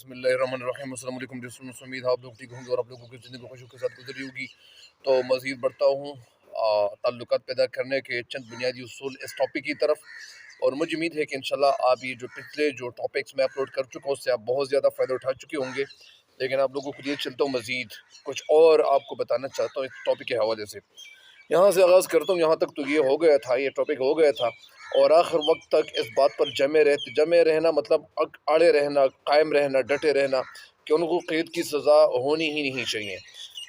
بسم اللہ الرحمن الرحیم۔ السلام علیکم دوستوں، امید ہے آپ لوگ ٹھیک ہوں گے اور آپ لوگوں کی زندگی خوشیوں کے ساتھ گزری ہوگی۔ تو مزید بڑھتا ہوں تعلقات پیدا کرنے کے چند بنیادی اصول اس ٹاپک کی طرف، اور مجھے امید ہے کہ انشاءاللہ آپ یہ جو پچھلے ٹاپکس میں اپلوڈ کر چکا ہوں اس سے آپ بہت زیادہ فائدہ اٹھا چکے ہوں گے، لیکن آپ لوگوں کو لیے چلتا ہوں مزید کچھ اور آپ کو بتانا چاہتا ہوں اس ٹاپک کے حوالے سے۔ یہاں سے آغاز کرتا ہوں، یہاں تک تو یہ ہو گیا تھا، یہ ٹاپک ہو گیا تھا، اور آخر وقت تک اس بات پر جمے رہنا مطلب اڑے رہنا، قائم رہنا، ڈٹے رہنا کہ ان کو قید کی سزا ہونی ہی نہیں چاہیے۔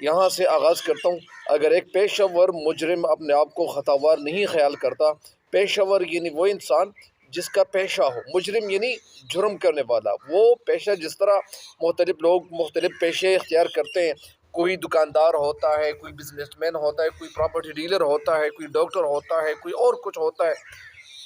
یہاں سے آغاز کرتا ہوں، اگر ایک پیشہ ور مجرم اپنے آپ کو خطا وار نہیں خیال کرتا، پیشہ ور یعنی وہ انسان جس کا پیشہ ہو، مجرم یعنی جرم کرنے والا، وہ پیشہ جس طرح مختلف لوگ مختلف پیشے اختیار کرتے ہیں، کوئی دکاندار ہوتا ہے، کوئی بزنس مین ہوتا ہے، کوئی پراپرٹی ڈیلر ہوتا ہے، کوئی ڈاکٹر ہوتا ہے، کوئی اور کچھ ہوتا ہے،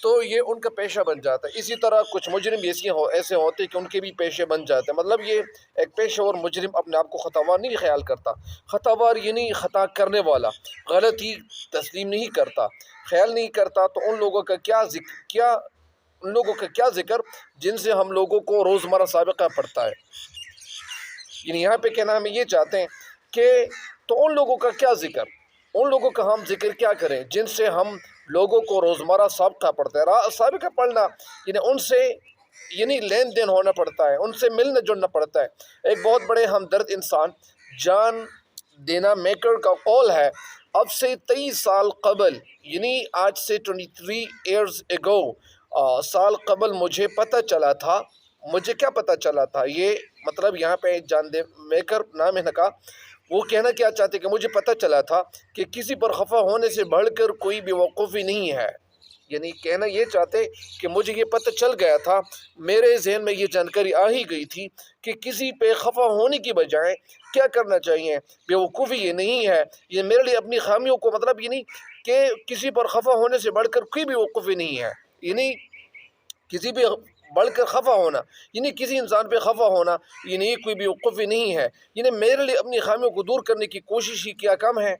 تو یہ ان کا پیشہ بن جاتا ہے۔ اسی طرح کچھ مجرم ایسے ہوتے ہیں کہ ان کے بھی پیشے بن جاتے ہیں، مطلب یہ ایک پیشہ اور مجرم اپنے آپ کو خطا وار نہیں خیال کرتا۔ خطا وار یعنی خطا کرنے والا، غلطی تسلیم نہیں کرتا، خیال نہیں کرتا۔ تو ان لوگوں کا کیا ذکر جن سے ہم لوگوں کو روزمرہ سابقہ پڑتا ہے، یعنی یہاں پہ کہنا ہمیں یہ چاہتے ہیں کہ تو ان لوگوں کا کیا ذکر، ان لوگوں کا ہم ذکر کیا کریں جن سے ہم لوگوں کو روزمرہ سابقہ پڑتا ہے۔ سابقہ پڑھنا یعنی ان سے یعنی لین دین ہونا پڑتا ہے، ان سے ملنا جلنا پڑتا ہے۔ ایک بہت بڑے ہمدرد انسان جان دینا میکر کا قول ہے، اب سے 23 سال قبل یعنی آج سے 23 ایئرز اگو سال قبل مجھے کیا پتہ چلا تھا، یہ مطلب یہاں پہ جان دے میکر نام ہے کا، وہ کہنا کیا چاہتے کہ مجھے پتہ چلا تھا کہ کسی پر خفا ہونے سے بڑھ کر کوئی بیوقوفی نہیں ہے، یعنی کہنا یہ چاہتے کہ مجھے یہ پتہ چل گیا تھا، میرے ذہن میں یہ جانکاری آ ہی گئی تھی کہ کسی پہ خفا ہونے کی بجائے کیا کرنا چاہیے، بیوقوفی یہ نہیں ہے، یہ میرے لیے اپنی خامیوں کو مطلب یعنی کہ کسی پر خفا ہونے سے بڑھ کر کوئی بیوقوفی نہیں ہے، یعنی کسی پہ بڑھ کر خفا ہونا یعنی کسی انسان پہ خفا ہونا یعنی کوئی بیوقوفی نہیں ہے، یعنی میرے لیے اپنی خامیوں کو دور کرنے کی کوشش ہی کیا کم ہے۔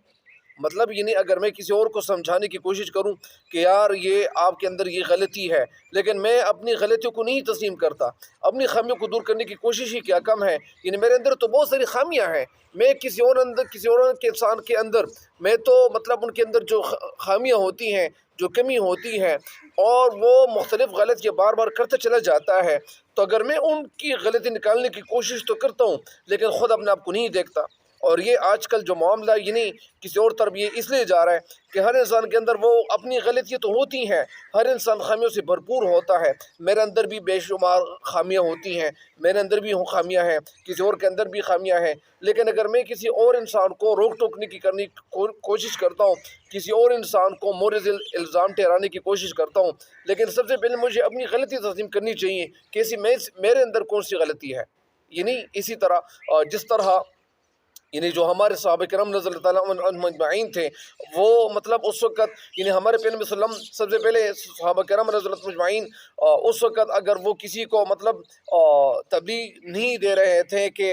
مطلب یعنی اگر میں کسی اور کو سمجھانے کی کوشش کروں کہ یار یہ آپ کے اندر یہ غلطی ہے، لیکن میں اپنی غلطیوں کو نہیں تسلیم کرتا، اپنی خامیوں کو دور کرنے کی کوشش ہی کیا کم ہے، یعنی میرے اندر تو بہت ساری خامیاں ہیں، میں کسی اور کے انسان کے اندر میں تو مطلب ان کے اندر جو خامیاں ہوتی ہیں، جو کمی ہوتی ہے، اور وہ مختلف غلطیاں بار بار کرتا چلا جاتا ہے، تو اگر میں ان کی غلطی نکالنے کی کوشش تو کرتا ہوں لیکن خود اپنے آپ کو نہیں دیکھتا۔ اور یہ آج کل جو معاملہ یعنی کسی اور طرف یہ اس لیے جا رہا ہے کہ ہر انسان کے اندر وہ اپنی غلطیاں تو ہوتی ہیں، ہر انسان خامیوں سے بھرپور ہوتا ہے، میرے اندر بھی بے شمار خامیاں ہوتی ہیں، میرے اندر بھی خامیاں ہیں، کسی اور کے اندر بھی خامیاں ہیں، لیکن اگر میں کسی اور انسان کو روک ٹوکنے کی کوشش کرتا ہوں، کسی اور انسان کو مورد الزام ٹھہرانے کی کوشش کرتا ہوں، لیکن سب سے پہلے مجھے اپنی غلطی تسلیم کرنی چاہیے کہ میرے اندر کون سی غلطی ہے۔ یعنی اسی طرح جس طرح یعنی جو ہمارے صحابہ کرام رضی اللہ تعالیٰ عنہم اجمعین تھے، وہ مطلب اس وقت یعنی ہمارے پیغمبر صلی اللہ علیہ وسلم سب سے پہلے صحابہ کرام رضی اللہ اجمعین اس وقت اگر وہ کسی کو مطلب تبلیغ نہیں دے رہے تھے کہ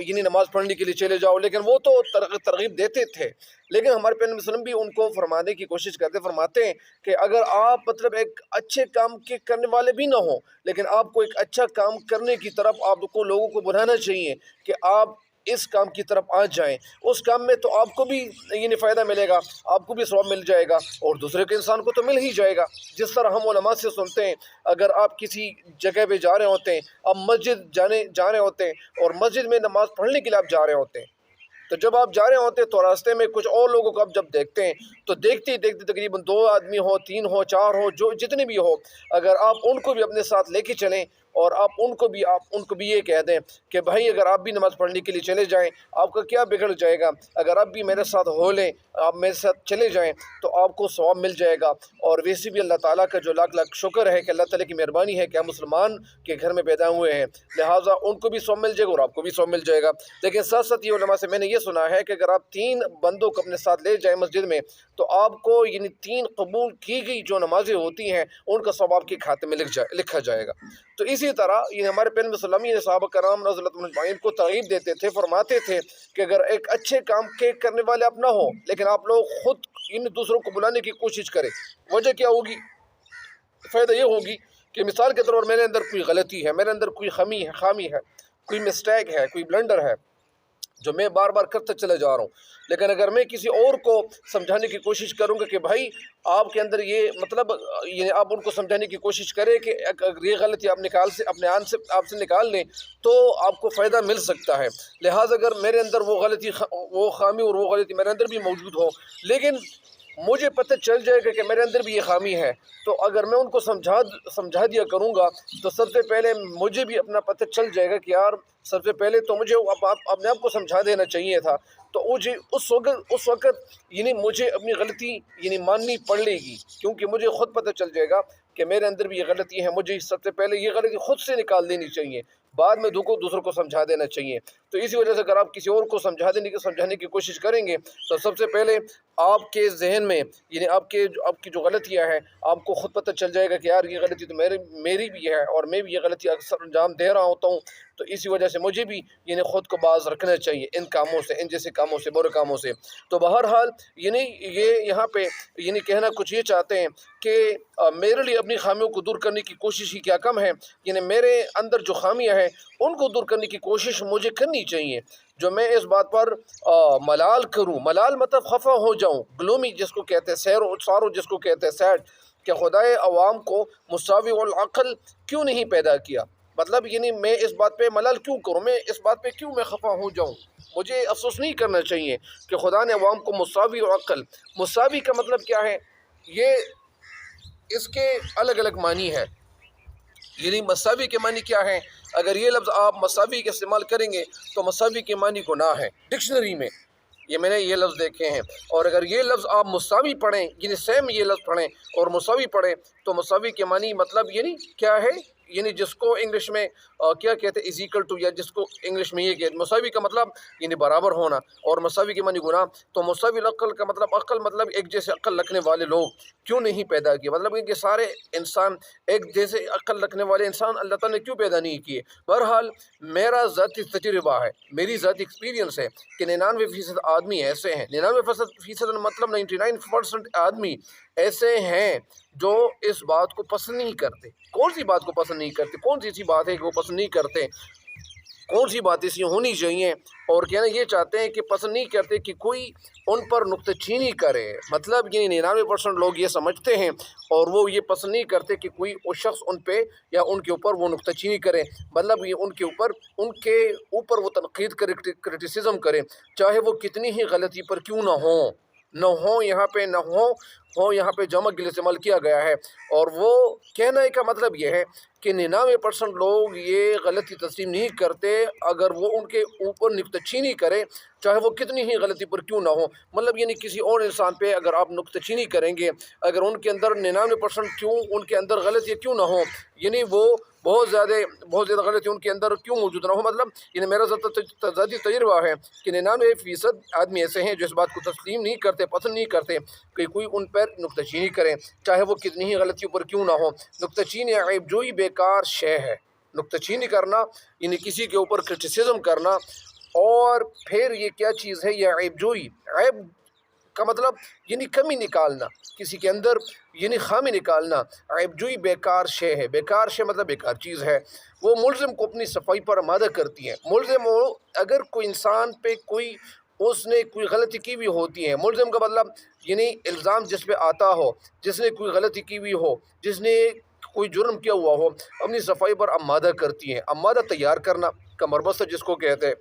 یعنی نماز پڑھنے کے لیے چلے جاؤ، لیکن وہ تو ترغیب دیتے تھے، لیکن ہمارے پیغمبر صلی اللہ علیہ وسلم بھی ان کو فرمانے کی کوشش فرماتے ہیں کہ اگر آپ مطلب ایک اچھے کام کے کرنے والے بھی نہ ہوں، لیکن آپ کو ایک اچھا کام کرنے کی طرف آپ کو لوگوں کو بلانا چاہیے کہ آپ اس کام کی طرف آ جائیں، اس کام میں تو آپ کو بھی یعنی فائدہ ملے گا، آپ کو بھی ثواب مل جائے گا اور دوسرے کے انسان کو تو مل ہی جائے گا۔ جس طرح ہم علماء سے سنتے ہیں، اگر آپ کسی جگہ پہ جا رہے ہوتے ہیں، آپ مسجد جا رہے ہوتے ہیں اور مسجد میں نماز پڑھنے کے لیے آپ جا رہے ہوتے ہیں، تو جب آپ جا رہے ہوتے ہیں تو راستے میں کچھ اور لوگوں کو آپ جب دیکھتے ہیں تو دیکھتے ہی دیکھتے تقریباً 2 آدمی ہو، 3 ہو، 4 ہو، جو جتنے بھی ہو، اگر آپ ان کو بھی اپنے ساتھ لے کے چلیں اور آپ ان کو بھی یہ کہہ دیں کہ بھائی اگر آپ بھی نماز پڑھنے کے لیے چلے جائیں، آپ کا کیا بگڑ جائے گا، اگر آپ بھی میرے ساتھ ہو لیں، آپ میرے ساتھ چلے جائیں تو آپ کو ثواب مل جائے گا۔ اور ویسے بھی اللہ تعالیٰ کا جو لاکھ لاکھ شکر ہے کہ اللہ تعالیٰ کی مہربانی ہے کہ ہم مسلمان کے گھر میں پیدا ہوئے ہیں، لہٰذا ان کو بھی ثواب مل جائے گا اور آپ کو بھی ثواب مل جائے گا۔ لیکن ساتھ ساتھ یہ علماء سے میں نے یہ سنا ہے کہ اگر آپ 3 بندوں کو اپنے ساتھ لے جائیں مسجد میں تو آپ کو یعنی 3 قبول کی گئی جو نمازیں ہوتی ہیں ان کا ثواب آپ کے کھاتے میں لکھا جائے گا۔ تو اسی طرح یہ ہمارے پیغمبر صلی اللہ علیہ وسلم صحابہ کرام رضی اللہ عنہم کو ترغیب دیتے تھے، فرماتے تھے کہ اگر ایک اچھے کام کے کرنے والے آپ نہ ہو لیکن آپ لوگ خود ان دوسروں کو بلانے کی کوشش کریں، وجہ کیا ہوگی؟ فائدہ یہ ہوگی کہ مثال کے طور پر میرے اندر کوئی غلطی ہے، میرے اندر کوئی خامی ہے، کوئی مسٹیک ہے، کوئی بلنڈر ہے جو میں بار بار کرتے چلے جا رہا ہوں، لیکن اگر میں کسی اور کو سمجھانے کی کوشش کروں گا کہ بھائی آپ کے اندر یہ مطلب یہ آپ ان کو سمجھانے کی کوشش کریں کہ اگر یہ غلطی آپ اپنے آپ سے نکال لیں تو آپ کو فائدہ مل سکتا ہے۔ لہٰذا اگر میرے اندر وہ خامی اور وہ غلطی میرے اندر بھی موجود ہو، لیکن مجھے پتہ چل جائے گا کہ میرے اندر بھی یہ خامی ہے، تو اگر میں ان کو سمجھا دیا کروں گا تو سب سے پہلے مجھے بھی اپنا پتہ چل جائے گا کہ یار سب سے پہلے تو مجھے اپنے آپ کو سمجھا دینا چاہیے تھا، تو مجھے اس وقت یعنی مجھے اپنی غلطی یعنی ماننی پڑے گی، کیونکہ مجھے خود پتہ چل جائے گا کہ میرے اندر بھی یہ غلطی ہے، مجھے سب سے پہلے یہ غلطی خود سے نکال دینی چاہیے، بعد میں دوسروں کو سمجھا دینا چاہیے۔ تو اسی وجہ سے اگر آپ کسی اور کو سمجھانے کی کوشش کریں گے تو سب سے پہلے آپ کے ذہن میں یعنی آپ کی جو غلطیاں ہیں آپ کو خود پتہ چل جائے گا کہ یار یہ غلطی تو میری بھی ہے اور میں بھی یہ غلطی اکثر انجام دے رہا ہوتا ہوں، تو اسی وجہ سے مجھے بھی یعنی خود کو باز رکھنا چاہیے ان کاموں سے، ان جیسے کاموں سے، برے کاموں سے۔ تو بہرحال یعنی یہ یہاں پہ یعنی کہنا کچھ یہ چاہتے ہیں کہ میرے لیے اپنی خامیوں کو دور کرنے کی کوشش ہی کیا کم ہے، یعنی میرے اندر جو خامیاں ہیں ان کو دور کرنے کی کوشش مجھے کرنی چاہیے، جو میں اس بات پر ملال کروں، ملال مطلب خفا ہو جاؤں، گلومی جس کو کہتے ہیں، سارو جس کو کہتے ہیں، سیڈ، کہ خدائے عوام کو مساوی العقل کیوں نہیں پیدا کیا، مطلب یعنی میں اس بات پہ ملال کیوں کروں، میں اس بات پہ کیوں میں خفا ہو جاؤں، مجھے افسوس نہیں کرنا چاہیے کہ خدا نے عوام کو مساوی عقل، مساوی کا مطلب کیا ہے، یہ اس کے الگ الگ معنی ہے، یعنی مساوی کے معنی کیا ہے، اگر یہ لفظ آپ مساوی کے استعمال کریں گے تو مساوی کے معنی گناہ ہے ڈکشنری میں، یہ میں نے یہ لفظ دیکھے ہیں، اور اگر یہ لفظ آپ مساوی پڑھیں یعنی سیم یہ لفظ پڑھیں اور مساوی پڑھیں تو مساوی کے معنی مطلب یعنی کیا ہے، یعنی جس کو انگلش میں کیا کہتے ہیں از ایکل ٹو، یا جس کو انگلش میں یہ کہتے ہیں مساوی کا مطلب یعنی برابر ہونا، اور مساوی کے معنی گناہ، تو مساوی العقل کا مطلب عقل مطلب ایک جیسے عقل رکھنے والے لوگ کیوں نہیں پیدا کیے، مطلب کہ سارے انسان ایک جیسے عقل رکھنے والے انسان اللہ تعالیٰ نے کیوں پیدا نہیں کیے۔ بہرحال میرا ذاتی تجربہ ہے، میری ذاتی ایکسپیرینس ہے کہ 99% آدمی ایسے ہیں، 99% مطلب 99% آدمی ایسے ہیں جو اس بات کو پسند نہیں کرتے۔ کون سی بات کو پسند نہیں کرتے؟ کون سی ایسی بات ہے کہ وہ پسند نہیں کرتے؟ کون سی بات ایسی ہونی چاہیے؟ اور کہنا یہ چاہتے ہیں کہ پسند نہیں کرتے کہ کوئی ان پر نکتہ چینی کرے، مطلب یہ 99% لوگ یہ سمجھتے ہیں اور وہ یہ پسند نہیں کرتے کہ کوئی وہ شخص ان پہ یا ان کے اوپر وہ نکتہ چینی کرے، مطلب یہ ان کے اوپر وہ تنقید کرے، کرٹیسزم کرے، چاہے وہ کتنی ہی غلطی پر کیوں نہ ہو، یہاں پہ نہ ہو یہاں پہ جمع کے لیے استعمال کیا گیا ہے، اور وہ کہنے کا مطلب یہ ہے کہ 99% لوگ یہ غلطی تسلیم نہیں کرتے اگر وہ ان کے اوپر نکتہ چینی کرے، چاہے وہ کتنی ہی غلطی پر کیوں نہ ہو، مطلب یعنی کسی اور انسان پہ اگر آپ نکتہ چینی کریں گے، اگر ان کے اندر 99% کیوں ان کے اندر غلطی کیوں نہ ہو، یعنی وہ بہت زیادہ غلطی ان کے اندر کیوں موجود نہ ہو، مطلب یعنی میرا ذاتی تجربہ ہے کہ 99% آدمی ایسے ہیں جو اس بات کو تسلیم نہیں کرتے، پسند نہیں کرتے کہ کوئی ان پر نکتہ چینی کرے، چاہے وہ کتنی ہی غلطیوں پر کیوں نہ ہو۔ نکتہ چینی عیب جوئی بیکار شے ہے، نکتہ چینی کرنا یعنی کسی کے اوپر کرٹیسزم کرنا، اور پھر یہ کیا چیز ہے، یہ عیب جوئی، عیب کا مطلب یعنی کمی نکالنا، کسی کے اندر یعنی خامی نکالنا، عیب جوئی بیکار شے ہے، بیکار شے مطلب بیکار چیز ہے، وہ ملزم کو اپنی صفائی پر آمادہ کرتی ہے۔ ملزم اگر کوئی انسان پہ اس نے کوئی غلطی کی ہوئی ہوتی ہے، ملزم کا مطلب یعنی الزام جس پہ آتا ہو، جس نے کوئی غلطی کی ہوئی ہو، جس نے کوئی جرم کیا ہوا ہو، اپنی صفائی پر آمادہ کرتی ہے، آمادہ تیار کرنا، کمر بستہ جس کو کہتے ہیں،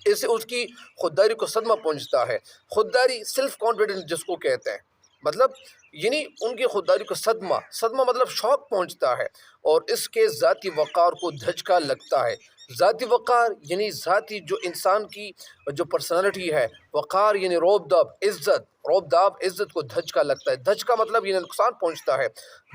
اس سے اس کی خودداری کو صدمہ پہنچتا ہے، خودداری سیلف کانفیڈنس جس کو کہتے ہیں، مطلب یعنی ان کی خودداری کو صدمہ مطلب شوق پہنچتا ہے، اور اس کے ذاتی وقار کو دھچکا لگتا ہے۔ ذاتی وقار یعنی ذاتی جو انسان کی جو پرسنالٹی ہے، وقار یعنی روب داب عزت کو دھچکا لگتا ہے، دھچکا مطلب یہ نقصان پہنچتا ہے۔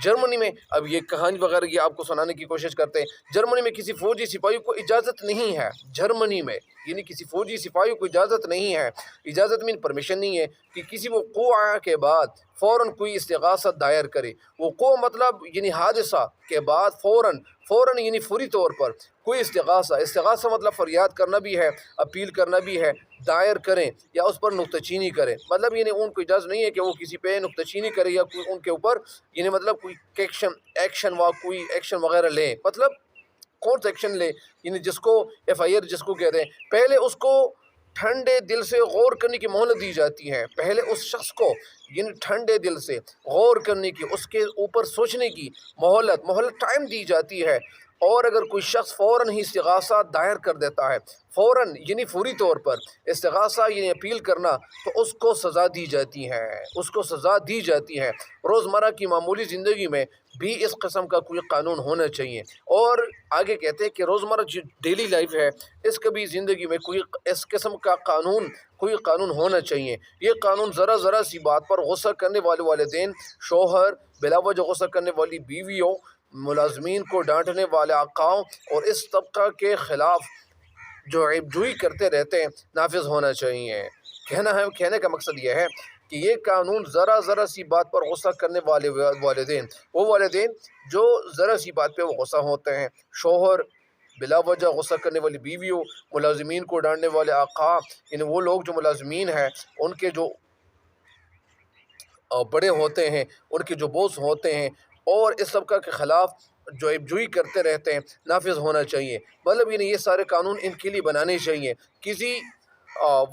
جرمنی میں اب یہ کہانی وغیرہ یہ آپ کو سنانے کی کوشش کرتے ہیں، جرمنی میں کسی فوجی سپاہی کو اجازت نہیں ہے، جرمنی میں یعنی کسی فوجی سپاہی کو اجازت نہیں ہے، اجازت میں پرمیشن نہیں ہے کہ کسی وقوع کے بعد فوراً کوئی استغاثہ دائر کرے، وقوع مطلب یعنی حادثہ کے بعد فوراً یعنی فوری طور پر کوئی استغاثہ مطلب فریاد کرنا بھی ہے، اپیل کرنا بھی ہے، دائر کریں یا اس پر نکتہ چینی کریں، مطلب یعنی ان کو اجازت نہیں ہے کہ وہ کسی پہ نکتہ چینی کرے یا کوئی ان کے اوپر یعنی مطلب کوئی ایکشن وغیرہ لیں، مطلب کون سا ایکشن لے، یعنی جس کو FIR جس کو کہتے ہیں، پہلے اس کو ٹھنڈے دل سے غور کرنے کی مہلت دی جاتی ہے، پہلے اس شخص کو یعنی ٹھنڈے دل سے غور کرنے کی، اس کے اوپر سوچنے کی مہلت ٹائم دی جاتی ہے۔ اور اگر کوئی شخص فوراً ہی استغاثہ دائر کر دیتا ہے، فوراً یعنی فوری طور پر استغاثہ یعنی اپیل کرنا، تو اس کو سزا دی جاتی ہے، اس کو سزا دی جاتی ہے۔ روزمرہ کی معمولی زندگی میں بھی اس قسم کا کوئی قانون ہونا چاہیے۔ اور آگے کہتے ہیں کہ روزمرہ جو ڈیلی لائف ہے، اس کبھی زندگی میں کوئی اس قسم کا کوئی قانون ہونا چاہیے۔ یہ قانون ذرا سی بات پر غصہ کرنے والے والدین، شوہر، بلا وجہ غصہ کرنے والی بیویوں، ملازمین کو ڈانٹنے والے آقاؤں اور اس طبقہ کے خلاف جو عیب جوئی کرتے رہتے ہیں نافذ ہونا چاہیے۔ کہنے کا مقصد یہ ہے کہ یہ قانون ذرا سی بات پر غصہ کرنے والے والدین جو ذرا سی بات پہ وہ غصہ ہوتے ہیں، شوہر، بلا وجہ غصہ کرنے والی بیویوں، ملازمین کو ڈانٹنے والے آقا، یعنی وہ لوگ جو ملازمین ہیں، ان کے جو بڑے ہوتے ہیں، ان کے جو بوس ہوتے ہیں، اور اس طبقہ کے خلاف جو عیب جوئی کرتے رہتے ہیں نافذ ہونا چاہیے۔ مطلب یہ سارے قانون ان کے لیے بنانے چاہیے۔ کسی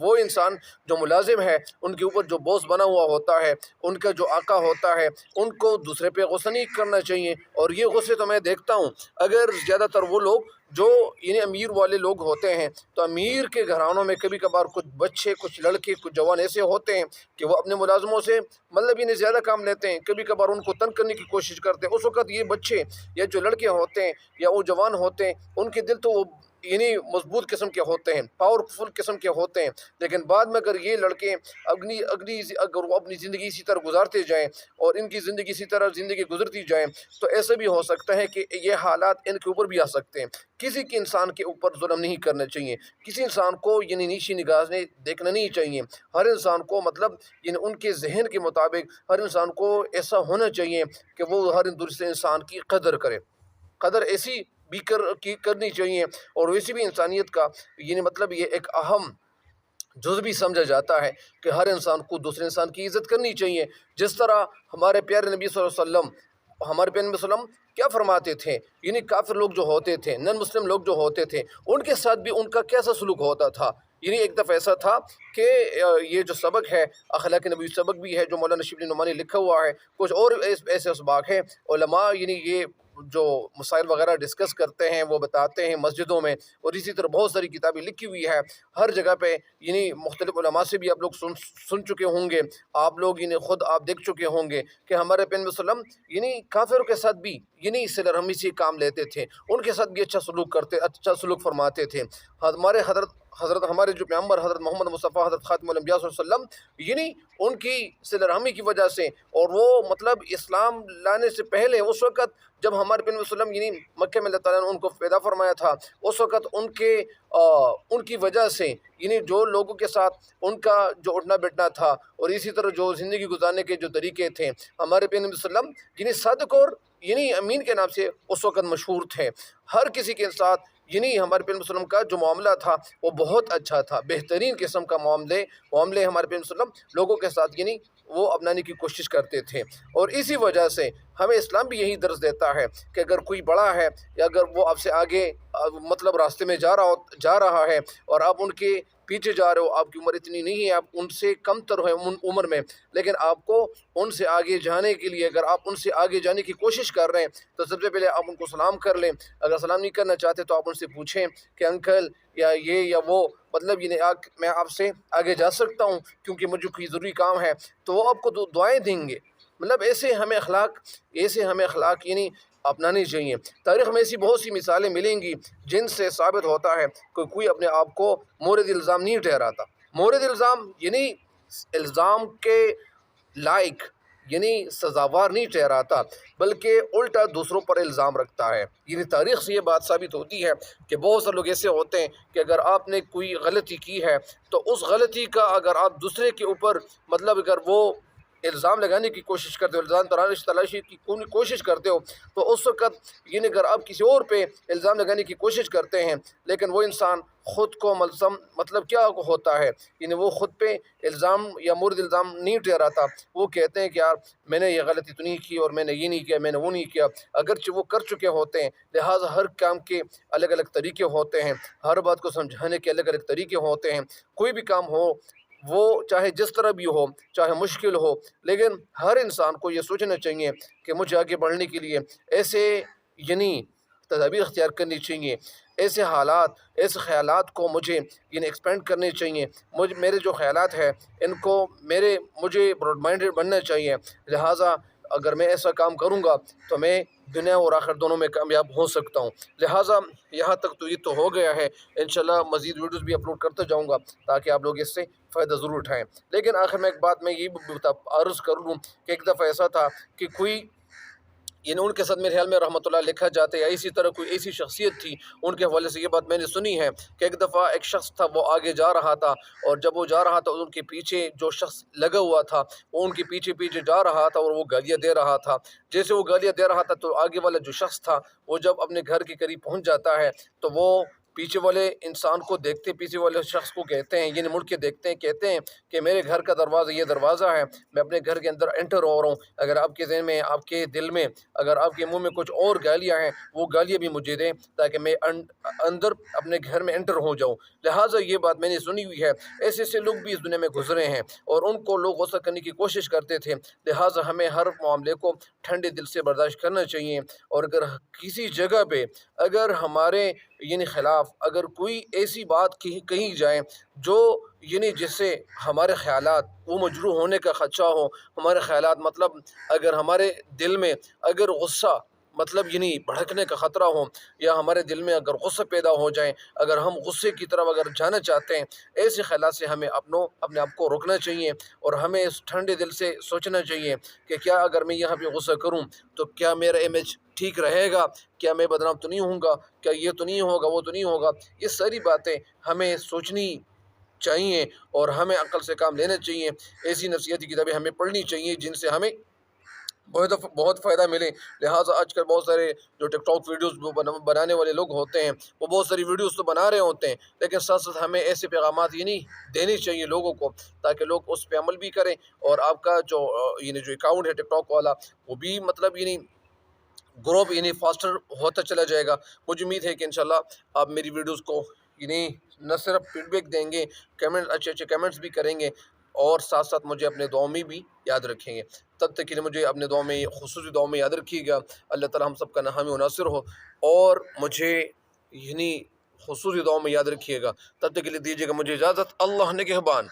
وہ انسان جو ملازم ہے، ان کے اوپر جو بوس بنا ہوا ہوتا ہے، ان کا جو آقا ہوتا ہے، ان کو دوسرے پہ غصہ نہیں کرنا چاہیے۔ اور یہ غصے تو میں دیکھتا ہوں، اگر زیادہ تر وہ لوگ جو یعنی امیر والے لوگ ہوتے ہیں، تو امیر کے گھرانوں میں کبھی کبھار کچھ بچے، کچھ لڑکے، کچھ جوان ایسے ہوتے ہیں کہ وہ اپنے ملازموں سے مطلب زیادہ کام لیتے ہیں، کبھی کبھار ان کو تنگ کرنے کی کوشش کرتے ہیں۔ اس وقت یہ بچے یا جو لڑکے ہوتے ہیں یا وہ جوان ہوتے ہیں، ان کے دل تو وہ یعنی مضبوط قسم کے ہوتے ہیں، پاورفل قسم کے ہوتے ہیں، لیکن بعد میں اگر یہ لڑکے اگر وہ اپنی زندگی اسی طرح گزارتے جائیں اور ان کی زندگی اسی طرح گزرتی جائیں، تو ایسا بھی ہو سکتا ہے کہ یہ حالات ان کے اوپر بھی آ سکتے ہیں۔ کسی کے انسان کے اوپر ظلم نہیں کرنا چاہیے، کسی انسان کو یعنی نیچی نگاہ سے دیکھنا نہیں چاہیے۔ ہر انسان کو مطلب یعنی ان کے ذہن کے مطابق ہر انسان کو ایسا ہونا چاہیے کہ وہ ہر دوسرے انسان کی قدر کرے، قدر ایسی بھی کرنی چاہیے۔ اور ویسے بھی انسانیت کا یعنی مطلب یہ ایک اہم جز بھی سمجھا جاتا ہے کہ ہر انسان کو دوسرے انسان کی عزت کرنی چاہیے۔ جس طرح ہمارے پیارے نبی صلی اللہ علیہ وسلم کیا فرماتے تھے، یعنی کافر لوگ جو ہوتے تھے، نن مسلم لوگ جو ہوتے تھے، ان کے ساتھ بھی ان کا کیسا سلوک ہوتا تھا۔ یعنی ایک دفعہ ایسا تھا کہ یہ جو سبق ہے، اخلاق نبی سبق بھی ہے جو مولانا شبلی نعمانی لکھا ہوا ہے، کچھ اور ایسے اسباق ہیں۔ علماء یعنی یہ جو مسائل وغیرہ ڈسکس کرتے ہیں وہ بتاتے ہیں مسجدوں میں، اور اسی طرح بہت ساری کتابیں لکھی ہوئی ہے ہر جگہ پہ، یعنی مختلف علماء سے بھی آپ لوگ سن چکے ہوں گے، آپ لوگ یعنی خود آپ دیکھ چکے ہوں گے کہ ہمارے پیغمبر صلی اللہ علیہ وسلم یعنی کافروں کے ساتھ بھی یعنی صلہ رحمی سے کام لیتے تھے، ان کے ساتھ بھی اچھا سلوک فرماتے تھے۔ ہمارے جو پیغمبر حضرت محمد مصطفیٰ، حضرت خاتم الانبیاء صلی اللہ علیہ وسلم، یعنی ان کی صلہ رحمی کی وجہ سے، اور وہ مطلب اسلام لانے سے پہلے اس وقت جب ہمارے پیغمبر صلی اللہ علیہ وسلم یعنی مکہ میں اللہ تعالیٰ نے ان کو پیدا فرمایا تھا، اس وقت ان کی وجہ سے یعنی جو لوگوں کے ساتھ ان کا جو اٹھنا بیٹھنا تھا، اور اسی طرح جو زندگی گزارنے کے جو طریقے تھے، ہمارے پیغمبر صلی اللہ علیہ وسلم یعنی صادق اور یعنی امین کے نام سے اس وقت مشہور تھے۔ ہر کسی کے ساتھ یعنی ہمارے پیغمبر صلی اللہ علیہ وسلم کا جو معاملہ تھا وہ بہت اچھا تھا، بہترین قسم کا معاملے ہمارے پیغمبر صلی اللہ علیہ وسلم لوگوں کے ساتھ یعنی وہ اپنانے کی کوشش کرتے تھے۔ اور اسی وجہ سے ہمیں اسلام بھی یہی درس دیتا ہے کہ اگر کوئی بڑا ہے یا اگر وہ آپ سے آگے مطلب راستے میں جا رہا ہے اور آپ ان کے پیچھے جا رہے ہو، آپ کی عمر اتنی نہیں ہے، آپ ان سے کم تر ہے عمر میں، لیکن آپ کو ان سے آگے جانے کے لیے اگر آپ ان سے آگے جانے کی کوشش کر رہے ہیں تو سب سے پہلے آپ ان کو سلام کر لیں۔ اگر سلام نہیں کرنا چاہتے تو آپ ان سے پوچھیں کہ انکل یا یہ یا وہ مطلب میں آپ سے آگے جا سکتا ہوں کیونکہ مجھے کوئی ضروری کام ہے، تو وہ آپ کو دعائیں دیں گے۔ مطلب ایسے ہمیں اخلاق یعنی اپنانے چاہیے۔ تاریخ میں ایسی بہت سی مثالیں ملیں گی جن سے ثابت ہوتا ہے کہ کوئی اپنے آپ کو مورد الزام نہیں ٹھہراتا۔ مورد الزام یعنی الزام کے لائق یعنی سزاوار نہیں ٹھہراتا، بلکہ الٹا دوسروں پر الزام رکھتا ہے۔ یعنی تاریخ سے یہ بات ثابت ہوتی ہے کہ بہت سے لوگ ایسے ہوتے ہیں کہ اگر آپ نے کوئی غلطی کی ہے تو اس غلطی کا اگر آپ دوسرے کے اوپر مطلب اگر وہ الزام لگانے کی کوشش کرتے ہو، الزام تلاشی کی کوشش کرتے ہو، تو اس وقت یعنی اگر آپ کسی اور پہ الزام لگانے کی کوشش کرتے ہیں لیکن وہ انسان خود کو ملزم مطلب کیا ہوتا ہے، یعنی وہ خود پہ الزام یا مورد الزام نہیں ٹھہراتا، وہ کہتے ہیں کہ یار میں نے یہ غلطی تو نہیں کی اور میں نے یہ نہیں کیا، میں نے وہ نہیں کیا، اگرچہ وہ کر چکے ہوتے ہیں۔ لہٰذا ہر کام کے الگ الگ طریقے ہوتے ہیں، ہر بات کو سمجھانے کے الگ الگ طریقے ہوتے ہیں۔ کوئی بھی کام ہو وہ چاہے جس طرح بھی ہو، چاہے مشکل ہو، لیکن ہر انسان کو یہ سوچنا چاہیے کہ مجھے آگے بڑھنے کے لیے ایسے یعنی تدابیر اختیار کرنی چاہیے، ایسے حالات، ایسے خیالات کو مجھے یعنی ایکسپینڈ کرنے چاہیے۔ میرے جو خیالات ہیں ان کو مجھے براڈ مائنڈڈ بننا چاہیے۔ لہٰذا اگر میں ایسا کام کروں گا تو میں دنیا اور آخر دونوں میں کامیاب ہو سکتا ہوں۔ لہٰذا یہاں تک تو یہ تو ہو گیا ہے، انشاءاللہ مزید ویڈیوز بھی اپلوڈ کرتا جاؤں گا تاکہ آپ لوگ اس سے فائدہ ضرور اٹھائیں۔ لیکن آخر میں ایک بات میں یہ عرض کر لوں کہ ایک دفعہ ایسا تھا کہ کوئی یعنی ان کے ساتھ میرے خیال میں رحمۃ اللہ لکھا جاتا ہے یا اسی طرح کوئی ایسی شخصیت تھی، ان کے حوالے سے یہ بات میں نے سنی ہے کہ ایک دفعہ ایک شخص تھا، وہ آگے جا رہا تھا، اور جب وہ جا رہا تھا ان کے پیچھے جو شخص لگا ہوا تھا وہ ان کے پیچھے پیچھے جا رہا تھا اور وہ گالیاں دے رہا تھا۔ جیسے وہ گالیاں دے رہا تھا تو آگے والا جو شخص تھا وہ جب اپنے گھر کے قریب پہنچ جاتا ہے تو وہ پیچھے والے انسان کو دیکھتے، پیچھے والے شخص کو کہتے ہیں، یعنی مڑ کے دیکھتے ہیں، کہتے ہیں کہ میرے گھر کا دروازہ یہ دروازہ ہے، میں اپنے گھر کے اندر انٹر ہو رہا ہوں، اگر آپ کے ذہن میں، آپ کے دل میں، اگر آپ کے منہ میں کچھ اور گالیاں ہیں وہ گالیاں بھی مجھے دیں تاکہ میں اندر اپنے گھر میں انٹر ہو جاؤں۔ لہٰذا یہ بات میں نے سنی ہوئی ہے، ایسے ایسے لوگ بھی اس دنیا میں گزرے ہیں اور ان کو لوگ غصہ کرنے کی کوشش کرتے تھے۔ لہٰذا ہمیں ہر معاملے کو ٹھنڈے دل سے برداشت کرنا چاہیے، اور اگر کسی جگہ پہ اگر ہمارے یعنی خلاف اگر کوئی ایسی بات کہی جائے جو یعنی جس سے ہمارے خیالات وہ مجروح ہونے کا خدشہ ہو، ہمارے خیالات مطلب اگر ہمارے دل میں اگر غصہ مطلب یعنی بھڑکنے کا خطرہ ہو، یا ہمارے دل میں اگر غصہ پیدا ہو جائے، اگر ہم غصے کی طرف اگر جانا چاہتے ہیں، ایسے خیالات سے ہمیں اپنے آپ کو روکنا چاہیے، اور ہمیں اس ٹھنڈے دل سے سوچنا چاہیے کہ کیا اگر میں یہاں پہ غصہ کروں تو کیا میرا امیج ٹھیک رہے گا، کیا میں بدنام تو نہیں ہوں گا، کیا یہ تو نہیں ہوگا، وہ تو نہیں ہوگا۔ یہ ساری باتیں ہمیں سوچنی چاہیے اور ہمیں عقل سے کام لینا چاہیے۔ ایسی نفسیاتی کتابیں ہمیں پڑھنی چاہیے جن سے ہمیں بہت فائدہ ملے۔ لہٰذا آج کل بہت سارے جو ٹک ٹاک ویڈیوز بنانے والے لوگ ہوتے ہیں وہ بہت ساری ویڈیوز تو بنا رہے ہوتے ہیں، لیکن ساتھ ساتھ ہمیں ایسے پیغامات یعنی دینے چاہیے لوگوں کو تاکہ لوگ اس پہ عمل بھی کریں، اور آپ کا جو اکاؤنٹ ہے ٹک ٹاک والا وہ بھی مطلب گروپ فاسٹر ہوتا چلا جائے گا۔ مجھے امید ہے کہ انشاءاللہ آپ میری ویڈیوز کو نہ صرف فیڈ بیک دیں گے، اچھے کمنٹس بھی کریں گے، اور ساتھ ساتھ مجھے اپنے دعاؤں میں بھی یاد رکھیں گے۔ تب تک کے لیے مجھے اپنے دعاؤں میں خصوصی دعاؤں میں یاد رکھیے گا۔ اللہ تعالی ہم سب کا حامی و ناصر ہو، اور مجھے خصوصی دعاؤں میں یاد رکھیے گا۔ تب تک کے لیے دیجیے گا مجھے اجازت۔ اللہ نگہبان۔